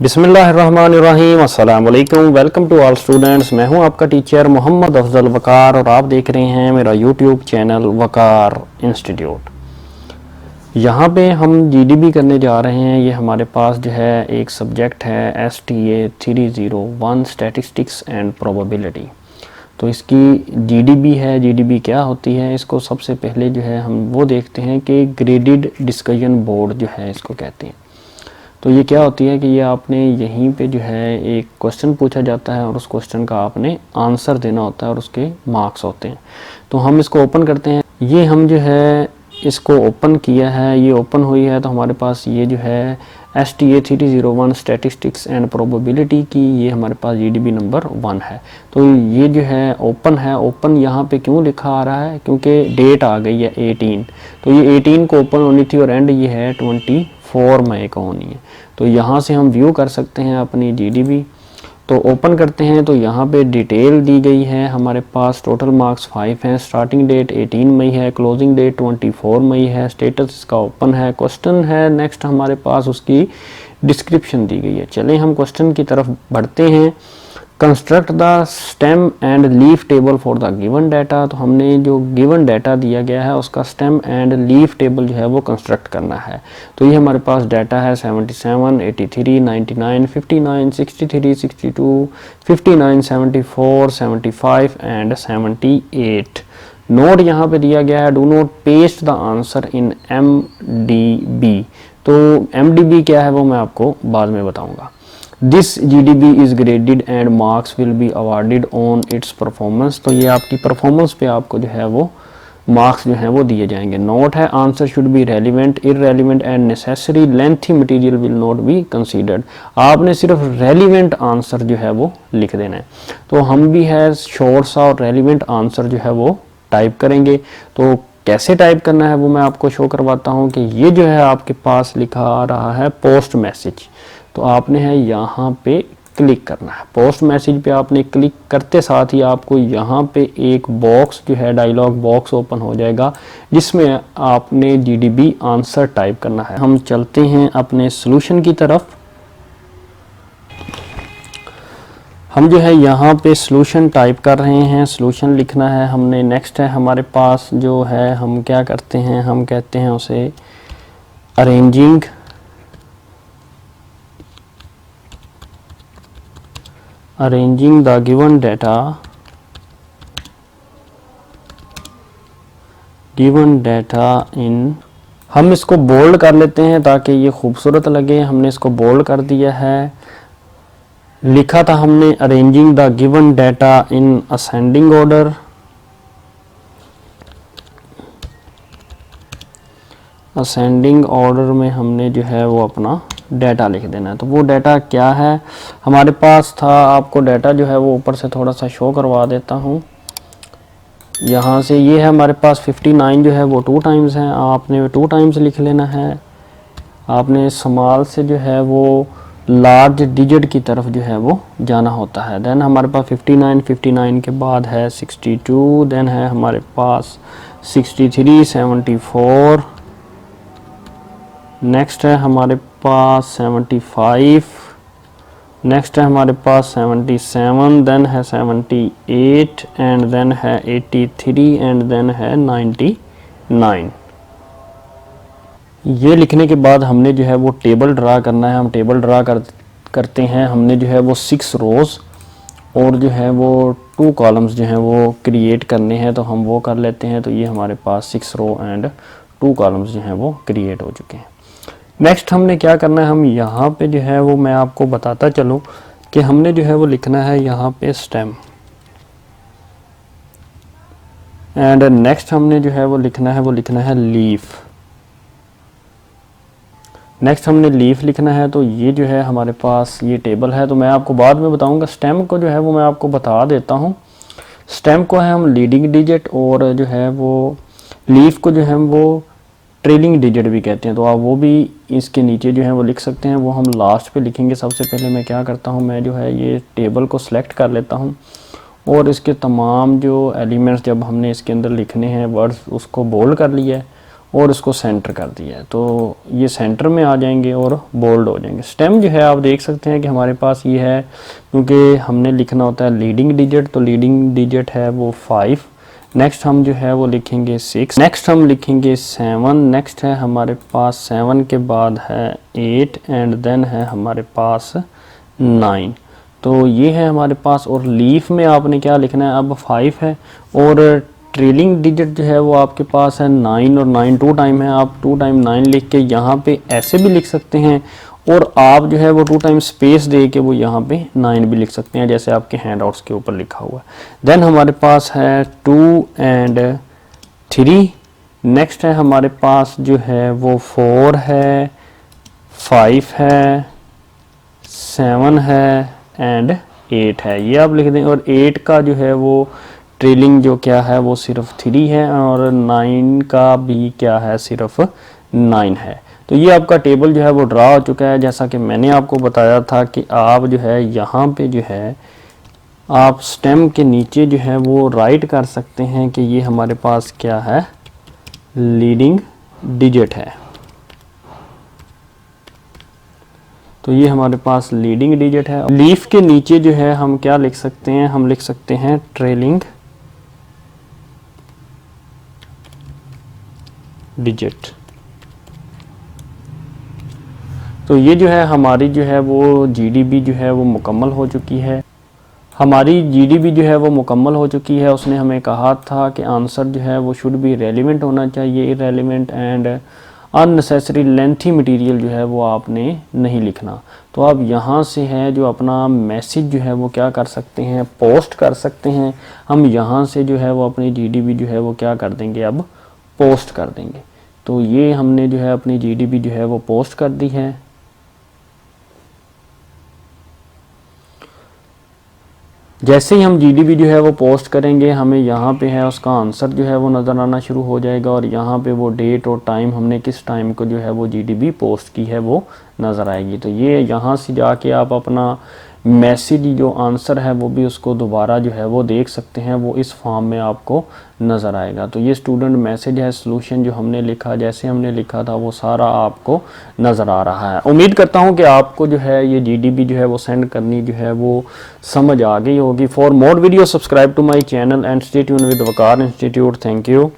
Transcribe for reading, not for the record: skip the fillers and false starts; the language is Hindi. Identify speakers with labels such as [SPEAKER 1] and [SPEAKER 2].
[SPEAKER 1] बिस्मिल्लाहिर्रहमानिर्रहीम अस्सलाम वालेकुम। Welcome to all students. मैं हूं आपका टीचर मोहम्मद अफजल वकार और आप देख रहे हैं मेरा यूट्यूब चैनल वकार इंस्टीट्यूट। यहाँ पे हम जीडीबी करने जा रहे हैं। ये हमारे पास जो है एक सब्जेक्ट है STA 301 स्टैटिस्टिक्स एंड प्रोबेबिलिटी। तो इसकी जीडीबी है। जीडीबी क्या होती है, इसको सबसे पहले जो है हम वो देखते हैं कि ग्रेडेड डिस्कशन बोर्ड जो है इसको कहते हैं। तो ये क्या होती है कि ये आपने यहीं पे जो है एक क्वेश्चन पूछा जाता है और उस क्वेश्चन का आपने आंसर देना होता है और उसके मार्क्स होते हैं। तो हम इसको ओपन करते हैं। ये हम जो है इसको ओपन किया है, ये ओपन हुई है तो हमारे पास ये जो है STA 301 स्टैटिस्टिक्स एंड प्रोबेबिलिटी की ये हमारे पास जीडीबी नंबर 1 है। तो ये जो है ओपन। ओपन यहाँ पे क्यों लिखा आ रहा है, क्योंकि डेट आ गई है 18। तो ये 18 को ओपन होनी थी और एंड ये है 24 मई को होनी है। तो यहाँ से हम व्यू कर सकते हैं अपनी जीडीबी। तो ओपन करते हैं तो यहाँ पे डिटेल दी गई है। हमारे पास टोटल मार्क्स 5 हैं। स्टार्टिंग डेट 18 मई है, क्लोजिंग डेट 24 मई है। स्टेटस इसका ओपन है। क्वेश्चन है नेक्स्ट हमारे पास, उसकी डिस्क्रिप्शन दी गई है। चलें हम क्वेश्चन की तरफ बढ़ते हैं। Construct the stem and leaf table for the given data. तो हमने जो गिवन डाटा दिया गया है उसका स्टेम एंड लीफ टेबल जो है वो कंस्ट्रक्ट करना है। तो ये हमारे पास डाटा है 77, 83, 99, 59, 63, 62, 59, 74, 75 एंड 78। नोट यहाँ पे दिया गया है, do not paste the answer in MDB। तो MDB क्या है वो मैं आपको बाद में बताऊंगा। This GDB is graded and marks will be awarded on its performance। तो ये आपकी परफॉर्मेंस पे आपको जो है वो मार्क्स जो हैं वो दिए जाएंगे। नोट है, answer should be relevant, irrelevant and necessary, lengthy material will not be considered. आपने सिर्फ रेलिवेंट आंसर जो है वो लिख देना है। तो हम भी है शॉर्ट सा और रेलिवेंट आंसर जो है वो टाइप करेंगे। तो कैसे टाइप करना है वो मैं आपको शो करवाता हूँ कि ये जो है आपके पास लिखा आ रहा है पोस्ट मैसेज। तो आपने है यहाँ पे क्लिक करना है। पोस्ट मैसेज पे आपने क्लिक करते साथ ही आपको यहाँ पे एक बॉक्स जो है डायलॉग बॉक्स ओपन हो जाएगा जिसमें आपने जीडीबी आंसर टाइप करना है। हम चलते हैं अपने सॉल्यूशन की तरफ। हम जो है यहाँ पे सॉल्यूशन टाइप कर रहे हैं, सॉल्यूशन लिखना है हमने। नेक्स्ट है हमारे पास जो है हम क्या करते हैं, हम कहते हैं उसे arranging the given data in। हम इसको बोल्ड कर लेते हैं ताकि ये खूबसूरत लगे। हमने इसको बोल्ड कर दिया है। लिखा था हमने arranging the given data in ascending order. Ascending order में हमने जो है वो अपना डाटा लिख देना है। तो वो डाटा क्या है हमारे पास था, आपको डाटा जो है वो ऊपर से थोड़ा सा शो करवा देता हूँ। यहाँ से ये है हमारे पास 59 जो है वो 2 टाइम्स है। आपने 2 टाइम्स लिख लेना है। आपने स्मॉल से जो है वो लार्ज डिजिट की तरफ जो है वो जाना होता है। देन हमारे पास 59 के बाद है 62, देन है हमारे पास 63, 74, नेक्स्ट है हमारे पास 75, नेक्स्ट है हमारे पास 77, देन है 78 एंड देन है 83 एंड देन है 99। ये लिखने के बाद हमने जो है वो टेबल ड्रा करना है। हम टेबल ड्रा करते हैं। हमने जो है वो 6 रोज़ और जो है वो 2 कॉलम्स जो हैं वो क्रिएट करने हैं। तो हम वो कर लेते हैं। तो ये हमारे पास 6 रो एंड 2 कॉलम्स जो हैं वो क्रिएट हो चुके हैं। नेक्स्ट हमने क्या करना है, हम यहाँ पे जो है वो मैं आपको बताता चलूँ कि हमने जो है वो लिखना है यहाँ पे स्टेम एंड नेक्स्ट हमने जो है वो लिखना है लीफ। नेक्स्ट हमने लीफ लिखना है। तो ये जो है हमारे पास ये टेबल है। तो मैं आपको बाद में बताऊंगा। स्टेम को जो है वो मैं आपको बता देता हूँ। स्टेम को है हम लीडिंग डिजिट और जो है वो लीफ को जो है वो ट्रेलिंग डिजिट भी कहते हैं। तो आप वो भी इसके नीचे जो है वो लिख सकते हैं। वो हम लास्ट पे लिखेंगे। सबसे पहले मैं क्या करता हूँ, मैं जो है ये टेबल को सिलेक्ट कर लेता हूँ और इसके तमाम जो एलिमेंट्स जब हमने इसके अंदर लिखने हैं वर्ड्स उसको बोल्ड कर लिया है और इसको सेंटर कर दिया है, तो ये सेंटर में आ जाएंगे और बोल्ड हो जाएंगे। स्टेम जो है आप देख सकते हैं कि हमारे पास ये है, क्योंकि हमने लिखना होता है लीडिंग डिजिट, तो लीडिंग डिजिट है वो 5। नेक्स्ट हम जो है वो लिखेंगे 6, नेक्स्ट हम लिखेंगे 7, नेक्स्ट है हमारे पास 7 के बाद है 8 एंड देन है हमारे पास 9। तो ये है हमारे पास। और लीफ में आपने क्या लिखना है, अब 5 है और ट्रेलिंग डिजिट जो है वो आपके पास है 9 और 9 2 टाइम है। आप 2 टाइम 9 लिख के यहाँ पे ऐसे भी लिख सकते हैं और आप जो है वो 2 टाइम स्पेस दे के वो यहाँ पे 9 भी लिख सकते हैं, जैसे आपके हैंड आउट्स के ऊपर लिखा हुआ है। देन हमारे पास है 2 एंड 3। नेक्स्ट है हमारे पास जो है वो 4 है, 5 है, 7 है एंड 8 है, ये आप लिख दें। और 8 का जो है वो ट्रेलिंग जो क्या है वो सिर्फ 3 है और 9 का भी क्या है, सिर्फ 9 है। तो ये आपका टेबल जो है वो ड्रा हो चुका है। जैसा कि मैंने आपको बताया था कि आप जो है यहाँ पे जो है आप स्टेम के नीचे जो है वो राइट कर सकते हैं कि ये हमारे पास क्या है, लीडिंग डिजिट है। तो ये हमारे पास लीडिंग डिजिट है। लीफ के नीचे जो है हम क्या लिख सकते हैं, हम लिख सकते हैं ट्रेलिंग डिजिट। तो ये जो है हमारी जो है वो जीडीबी जो है वो मुकम्मल हो चुकी है। हमारी जीडीबी जो है वो मुकम्मल हो चुकी है। उसने हमें कहा था कि आंसर जो है वो शुड बी रेलिवेंट होना चाहिए, irrelevant and unnecessary lengthy material जो है वो आपने नहीं लिखना। तो अब यहाँ से है जो अपना मैसेज जो है वो क्या कर सकते हैं, पोस्ट कर सकते हैं। हम यहाँ से जो है वो अपनी जीडीबी जो है वो क्या कर देंगे, अब पोस्ट कर देंगे। तो ये हमने जो है अपनी जीडीबी जो है वो पोस्ट कर दी है। जैसे ही हम जीडीबी जो है वो पोस्ट करेंगे, हमें यहाँ पे है उसका आंसर जो है वो नज़र आना शुरू हो जाएगा और यहाँ पे वो डेट और टाइम, हमने किस टाइम को जो है वो जीडीबी पोस्ट की है वो नज़र आएगी। तो ये यहाँ से जाके आप अपना मैसेज जो आंसर है वो भी उसको दोबारा जो है वो देख सकते हैं, वो इस फॉर्म में आपको नज़र आएगा। तो ये स्टूडेंट मैसेज है, सॉल्यूशन जो हमने लिखा, जैसे हमने लिखा था वो सारा आपको नज़र आ रहा है। उम्मीद करता हूँ कि आपको जो है ये जीडीबी जो है वो सेंड करनी जो है वो समझ आ गई होगी। For more video subscribe to my channel and stay tuned with Waqar institute. Thank you.